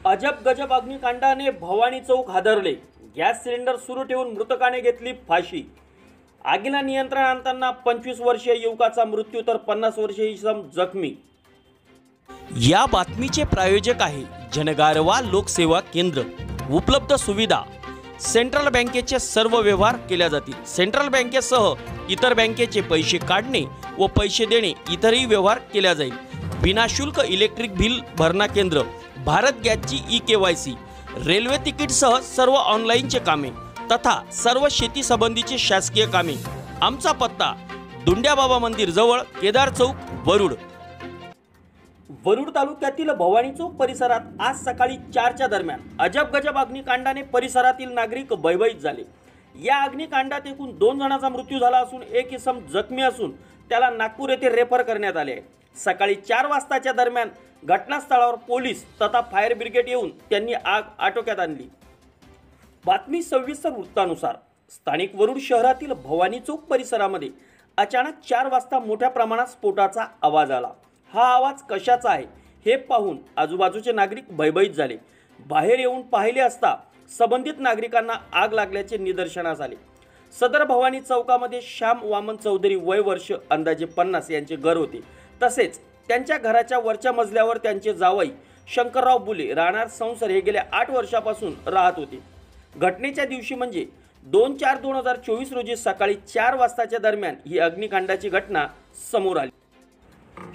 अजब गजब अग्निकांडाने भवानी चौक हादरले। गॅस सिलेंडर सुरू ठेवून मृतकाने घेतली फाशी। आगीला नियंत्रण आणताना 25 वर्षीय युवकाचा मृत्यू तर 50 वर्षीय इसम जखमी। या बातमीचे प्रायोजक आहे जनगारवा लोकसेवा केंद्र। उपलब्ध सुविधा सेंट्रल बँकेचे सर्व व्यवहार केल्या जातील। सेंट्रल बँकेसह इतर बँकेचे पैसे काढणे व पैसे देणे इतरही व्यवहार केल्या जाईल। विनाशुल्क इलेक्ट्रिक बिल भरणा केंद्र, भारत गॅसची ई-केवायसी, रेल्वे तिकीटसह सर्व ऑनलाईनचे कामे तथा सर्व शेती संबंधीचे शासकीय कामे। आमचा पत्ता दुंड्याबाबा मंदिर जवळ केदार चौक, वरुड। वरुड तालुक्यातील भवानी चौक परिसरात आज सकाळी 4च्या दरम्यान अजब गजब अग्निकांडाने परिसरातील नागरिक भयभीत झाले। या अग्निकांडात एकूण 2 जणांचा मृत्यू झाला असून एक इसम जखमी असून त्याला नागपूर येथे रेफर करण्यात आले आहे। सकाळी 4 वाजताच्या दरम्यान घटनास्थळावर पोलीस तथा फायर ब्रिगेड येऊन त्यांनी आग आटोक्यात आणली। बातमी सविस्तर वृत्तानुसार स्थानिक वरुड शहरातील भवानी चौक परिसरामध्ये अचानक 4 वाजता मोठ्या प्रमाणात स्फोटाचा आवाज आला। हा आवाज कशाचा आहे हे पाहून आजूबाजूचे नागरिक भयभीत झाले। बाहेर येऊन पाहिले असता संबंधित नागरिकांना आग लागल्याचे निदर्शनास आले। सदर भवानी चौकामध्ये श्याम वामन चौधरी वय वर्ष अंदाजे 50 यांचे घर होते। तसेच त्यांच्या घराच्या वरच्या मजल्यावर त्यांचे जावई शंकरराव बुले राहणार संसार हे गेल्या 8 वर्षापासून राहत होते। घटनेच्या दिवशी म्हणजे 2/4/2024 रोजी सकाळी 4 वाजताच्या दरम्यान ही अग्निकांडाची घटना समोर आली।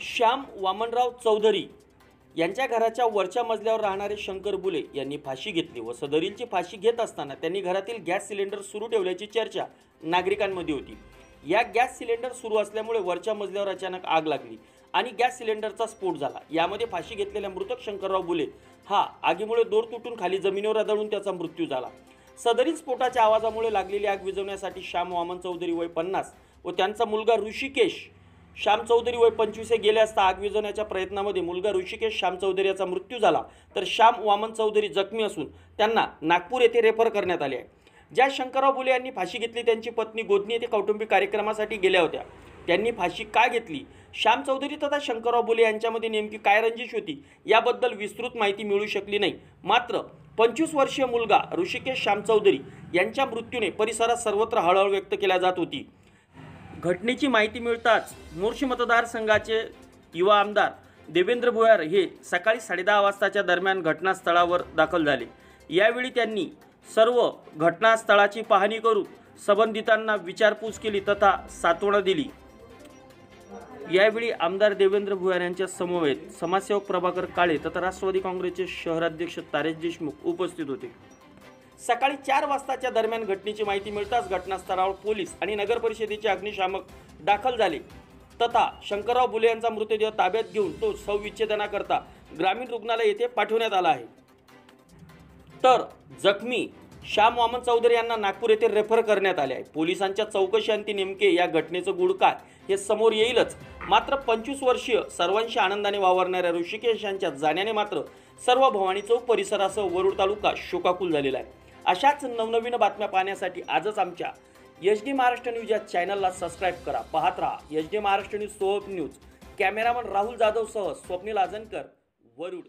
श्याम वामनराव चौधरी यांच्या घराच्या वरच्या मजल्यावर राहणारे शंकर बुले यांनी फाशी घेतली व सदरीलची फाशी घेत असताना त्यांनी घरातील गॅस सिलेंडर सुरू ठेवल्याची चर्चा नागरिकांमध्ये होती। या गॅस सिलेंडर सुरू असल्यामुळे वरच्या मजल्यावर अचानक आग लागली आणि गॅस सिलेंडरचा स्फोट झाला। यामध्ये फाशी घेतलेल्या मृतक शंकरराव बुले हा आगीमुळे दोर तुटून खाली जमिनीवर आदळून त्याचा मृत्यू झाला। सदरील स्फोटाच्या आवाजामुळे लागलेली आग विझवण्यासाठी श्याम वामन चौधरी वय 50 व त्यांचा मुलगा ऋषिकेश श्याम चौधरी वय 25 हे गेले असता आग विझवण्याच्या प्रयत्नामध्ये मुलगा ऋषिकेश श्याम चौधरी याचा मृत्यू झाला तर श्याम वामन चौधरी जखमी असून त्यांना नागपूर येथे रेफर करण्यात आले आहे। ज्या शंकरराव बुले यांनी फाशी घेतली त्यांची पत्नी गोदनी येथे कौटुंबिक कार्यक्रमासाठी गेल्या होत्या। त्यांनी फाशी का घेतली, श्याम चौधरी तथा शंकरराव बुले यांच्यामध्ये नेमकी काय रंजिश होती याबद्दल विस्तृत माहिती मिळू शकली नाही। मात्र 25 वर्षीय मुलगा ऋषिकेश श्याम चौधरी यांच्या मृत्यूने परिसरात सर्वत्र हळहळ व्यक्त केल्या जात होती। घटनेची माहिती मिळताच मोर्शी मतदारसंघाचे युवा आमदार देवेंद्र भुयार हे सकाळी 10:30 वाजताच्या दरम्यान घटनास्थळावर दाखल झाले। यावेळी त्यांनी सर्व घटनास्थळाची पाहणी करून संबंधितांना विचारपूस केली तथा सांत्वना दिली। यावेळी आमदार देवेंद्र भुयार यांच्या समवेत समाजसेवक प्रभाकर काळे तथा राष्ट्रवादी काँग्रेसचे शहराध्यक्ष तारेश देशमुख उपस्थित होते। सकाळी 4 वाजताच्या दरम्यान घटनेची माहिती मिळताच घटनास्थळावर पोलीस आणि नगर परिषदेचे अग्निशामक दाखल झाले तथा शंकरराव बुले यांचा मृतदेह ताब्यात घेऊन तो शवविच्छेदनाकरता ग्रामीण रुग्णालय येथे पाठवण्यात आला आहे। तर जखमी श्याम वामन चौधरी यांना नागपूर येथे रेफर करण्यात आले आहे। पोलिसांच्या चौकशीअंती नेमके या घटनेचं गूढ काय हे समोर येईलच। मात्र 25 वर्षीय सर्वांशी आनंदाने वावरणाऱ्या ऋषिकेश यांच्या जाण्याने मात्र सर्व भवानी चौक परिसरासह वरुड तालुका शोकाकुल झालेला आहे। अशाच नवनवीन बातम्या पाहण्यासाठी आजच आमच्या HD महाराष्ट्र न्यूज या चॅनलला सबस्क्राईब करा। पाहत रहा HD महाराष्ट्र न्यूज सोहब न्यूज। कॅमेरामन राहुल जाधव सह स्वप्नील आजनकर, वरुड।